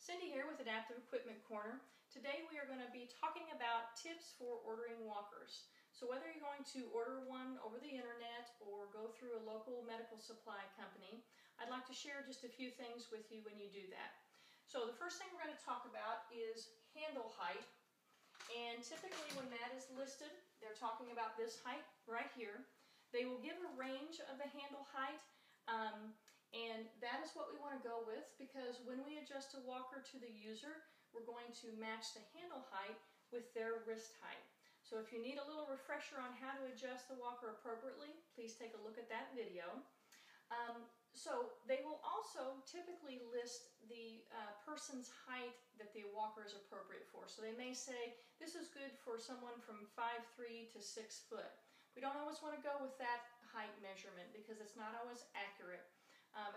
Cindy here with Adaptive Equipment Corner. Today we are going to be talking about tips for ordering walkers. So whether you're going to order one over the internet or go through a local medical supply company, I'd like to share just a few things with you when you do that. So the first thing we're going to talk about is handle height. And typically when that is listed, they're talking about this height right here. They will give a range of the handle height. And that is what we want to go with, because when we adjust a walker to the user, we're going to match the handle height with their wrist height. So if you need a little refresher on how to adjust the walker appropriately, please take a look at that video. So they will also typically list the person's height that the walker is appropriate for. So they may say, this is good for someone from 5'3" to 6 foot. We don't always want to go with that height measurement because it's not always accurate.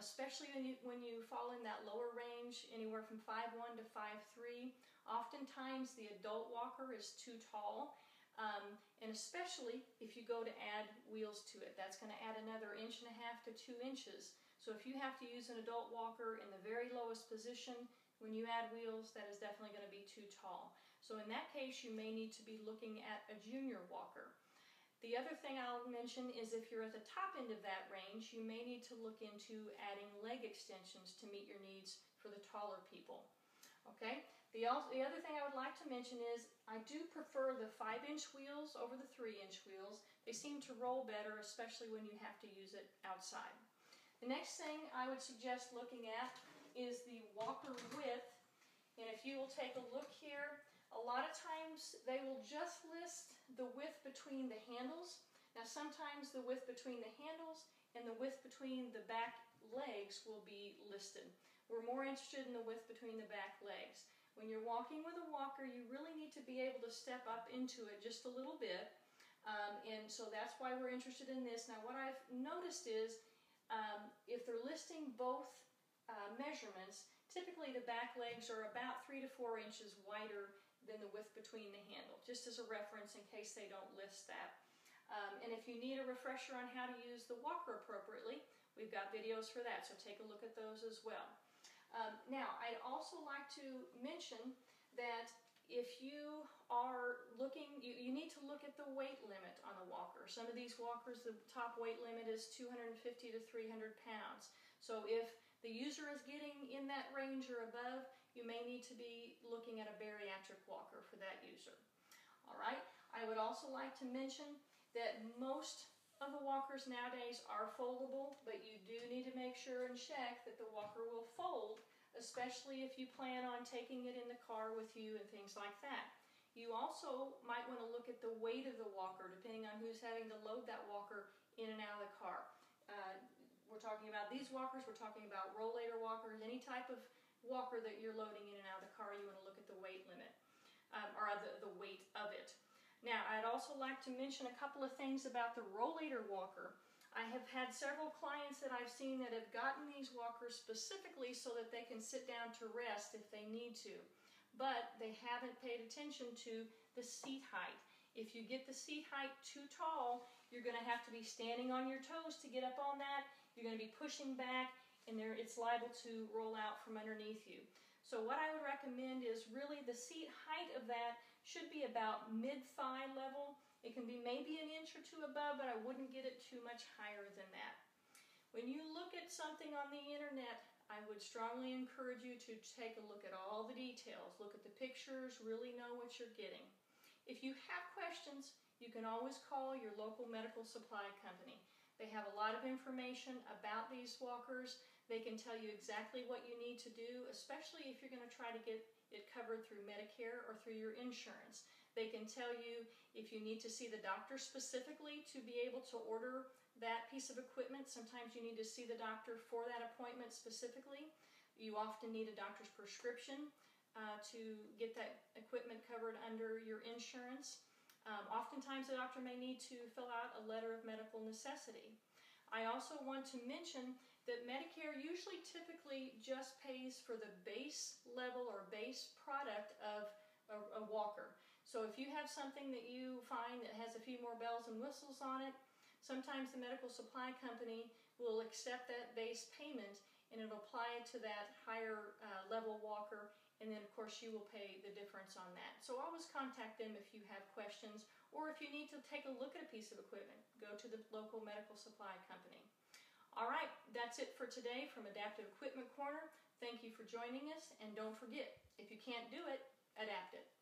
Especially when you fall in that lower range, anywhere from 5'1" to 5'3". Oftentimes the adult walker is too tall, and especially if you go to add wheels to it. That's going to add another 1.5 to 2 inches. So if you have to use an adult walker in the very lowest position, when you add wheels, that is definitely going to be too tall. So in that case, you may need to be looking at a junior walker. The other thing I'll mention is if you're at the top end of that range, you may need to look into adding leg extensions to meet your needs for the taller people. Okay? The other thing I would like to mention is I do prefer the 5-inch wheels over the 3-inch wheels. They seem to roll better, especially when you have to use it outside. The next thing I would suggest looking at is the walker width. And if you will take a look here, a lot of times they will just list the width between the handles. Now sometimes the width between the handles and the width between the back legs will be listed. We're more interested in the width between the back legs. When you're walking with a walker, you really need to be able to step up into it just a little bit. And so that's why we're interested in this. Now what I've noticed is if they're listing both measurements, typically the back legs are about 3 to 4 inches wider than the width between the handle, just as a reference in case they don't list that. And if you need a refresher on how to use the walker appropriately, we've got videos for that, so take a look at those as well. Now, I'd also like to mention that if you are looking, you need to look at the weight limit on the walker. Some of these walkers, the top weight limit is 250 to 300 pounds. So if the user is getting in that range or above, you may need to be looking at a bariatric walker for that user. All right. I would also like to mention that most of the walkers nowadays are foldable, but you do need to make sure and check that the walker will fold, especially if you plan on taking it in the car with you and things like that. You also might want to look at the weight of the walker, depending on who's having to load that walker in and out of the car. We're talking about these walkers, we're talking about rollator walkers, any type of walker that you're loading in and out of the car, you want to look at the weight limit, or the weight of it. Now, I'd also like to mention a couple of things about the rollator walker. I have had several clients that I've seen that have gotten these walkers specifically so that they can sit down to rest if they need to, but they haven't paid attention to the seat height. If you get the seat height too tall, you're going to have to be standing on your toes to get up on that. You're going to be pushing back, and it's liable to roll out from underneath you. So what I would recommend is really the seat height of that should be about mid-thigh level. It can be maybe an inch or two above, but I wouldn't get it too much higher than that. When you look at something on the internet, I would strongly encourage you to take a look at all the details. Look at the pictures, really know what you're getting. If you have questions, you can always call your local medical supply company. They have a lot of information about these walkers. They can tell you exactly what you need to do, especially if you're going to try to get it covered through Medicare or through your insurance. They can tell you if you need to see the doctor specifically to be able to order that piece of equipment. Sometimes you need to see the doctor for that appointment specifically. You often need a doctor's prescription to get that equipment covered under your insurance. Oftentimes the doctor may need to fill out a letter of medical necessity. I also want to mention that Medicare usually typically just pays for the base level or base product of a walker. So if you have something that you find that has a few more bells and whistles on it, sometimes the medical supply company will accept that base payment and it'll apply to that higher level walker, and then of course you will pay the difference on that. So always contact them if you have questions, or if you need to take a look at a piece of equipment, go to the local medical supply company. All right, that's it for today from Adaptive Equipment Corner. Thank you for joining us, and don't forget, if you can't do it, adapt it.